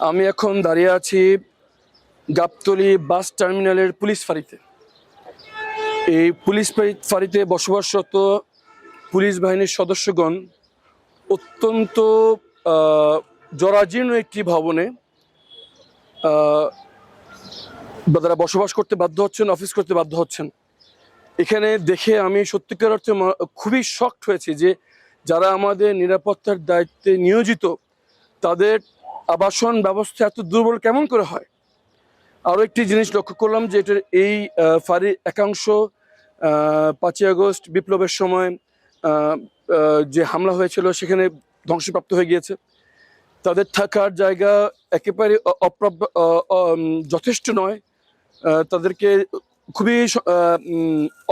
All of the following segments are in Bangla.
আমি এখন দাঁড়িয়ে আছি গাবতলী বাস টার্মিনালের পুলিশ ফাঁড়িতে। এই পুলিশ ফাঁড়িতে বসবাসরত পুলিশ বাহিনীর সদস্যগণ অত্যন্ত জরাজীর্ণ একটি ভবনে তারা বসবাস করতে বাধ্য হচ্ছেন, অফিস করতে বাধ্য হচ্ছেন। এখানে দেখে আমি সত্যিকার অর্থে খুবই শকড হয়েছি যে যারা আমাদের নিরাপত্তার দায়িত্বে নিয়োজিত তাদের আবাসন ব্যবস্থা এত দুর্বল কেমন করে হয়। আরও একটি জিনিস লক্ষ্য করলাম যে এটার এই ফাঁড়ির একাংশ 5ই আগস্ট বিপ্লবের সময় যে হামলা হয়েছিল সেখানে ধ্বংসপ্রাপ্ত হয়ে গিয়েছে। তাদের থাকার জায়গা একেবারে যথেষ্ট নয়। তাদেরকে খুবই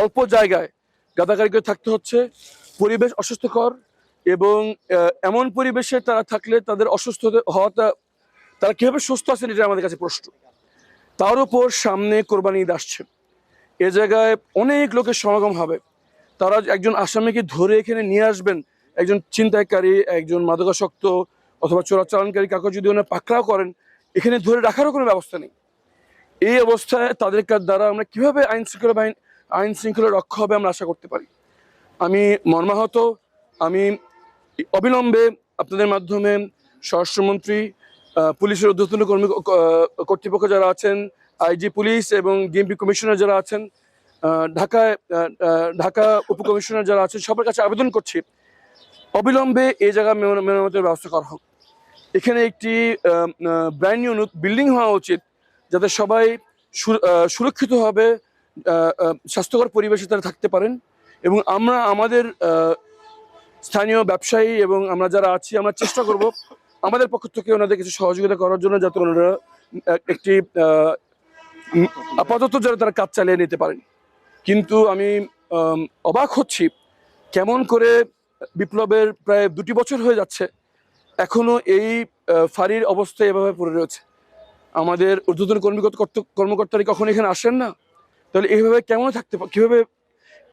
অল্প জায়গায় গাদাগাড়ি করে থাকতে হচ্ছে। পরিবেশ অস্বাস্থ্যকর এবং এমন পরিবেশে তারা থাকলে তাদের অসুস্থ হওয়াটা, তারা কীভাবে সুস্থ আছেন এটা আমাদের কাছে প্রশ্ন। তার উপর সামনে কোরবানি ঈদ আসছে, এ জায়গায় অনেক লোকের সমাগম হবে। তারা একজন আসামিকে ধরে এখানে নিয়ে আসবেন, একজন ছিনতাইকারী, একজন মাদকাসক্ত অথবা চোরাচালানকারী কাউকে যদি ওনারা পাকড়াও করেন, এখানে ধরে রাখারও কোনো ব্যবস্থা নেই। এই অবস্থায় তাদের দ্বারা আমরা কীভাবে আইন শৃঙ্খলা রক্ষা হবে আমরা আশা করতে পারি। আমি মর্মাহত। আমি অবিলম্বে আপনাদের মাধ্যমে স্বরাষ্ট্রমন্ত্রী, পুলিশের ঊর্ধ্বতন কর্তৃপক্ষ যারা আছেন, আইজি পুলিশ এবং ডিএমপি কমিশনার যারা আছেন, ঢাকা উপকমিশনার যারা আছেন, সবার কাছে আবেদন করছি অবিলম্বে এই জায়গা মেরামতের ব্যবস্থা করা হোক। এখানে একটি ব্র্যান্ড নিউ বিল্ডিং হওয়া উচিত যাতে সবাই সুরক্ষিতভাবে স্বাস্থ্যকর পরিবেশে তারা থাকতে পারেন। এবং আমরা আমাদের স্থানীয় ব্যবসায়ী এবং আমরা যারা আছি আমরা চেষ্টা করব আমাদের পক্ষ থেকে ওনাদের কিছু সহযোগিতা করার জন্য, যাতে ওনারা একটি আপাতত যারা তারা কাজ চালিয়ে নিতে পারেন। কিন্তু আমি অবাক হচ্ছি কেমন করে বিপ্লবের প্রায় 2 বছর হয়ে যাচ্ছে এখনো এই ফাঁড়ির অবস্থা এভাবে পড়ে রয়েছে। আমাদের ঊর্ধ্বতন কর্মকর্তারা কখনো এখানে আসেন না? তাহলে এইভাবে কেমন কীভাবে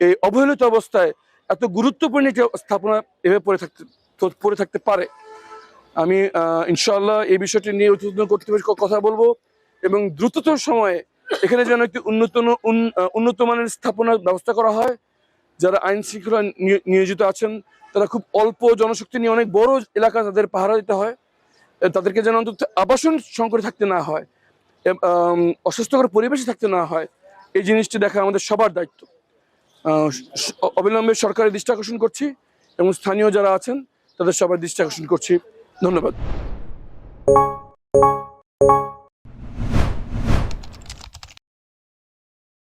এই অবহেলিত অবস্থায় এত গুরুত্বপূর্ণ একটি স্থাপনা এভাবে পড়ে থাকতে পারে? আমি ইনশাআল্লাহ এই বিষয়টি নিয়ে ঊর্ধ্বতন কর্তৃপক্ষের কথা বলবো এবং দ্রুততর সময়ে এখানে যেন একটি উন্নত মানের স্থাপনার ব্যবস্থা করা হয়। যারা আইন শৃঙ্খলা নিয়োজিত আছেন তারা খুব অল্প জনশক্তি নিয়ে অনেক বড় এলাকা তাদের পাহারা দিতে হয়। তাদেরকে যেন অন্তত আবাসন সংকটে থাকতে না হয়, অস্বাস্থ্যকর পরিবেশে থাকতে না হয়, এই জিনিসটি দেখা আমাদের সবার দায়িত্ব। অবিলম্বে সরকারের দৃষ্টি আকর্ষণ করছি এবং স্থানীয় যারা আছেন তাদের সবার দৃষ্টি আকর্ষণ করছি। ধন্যবাদ।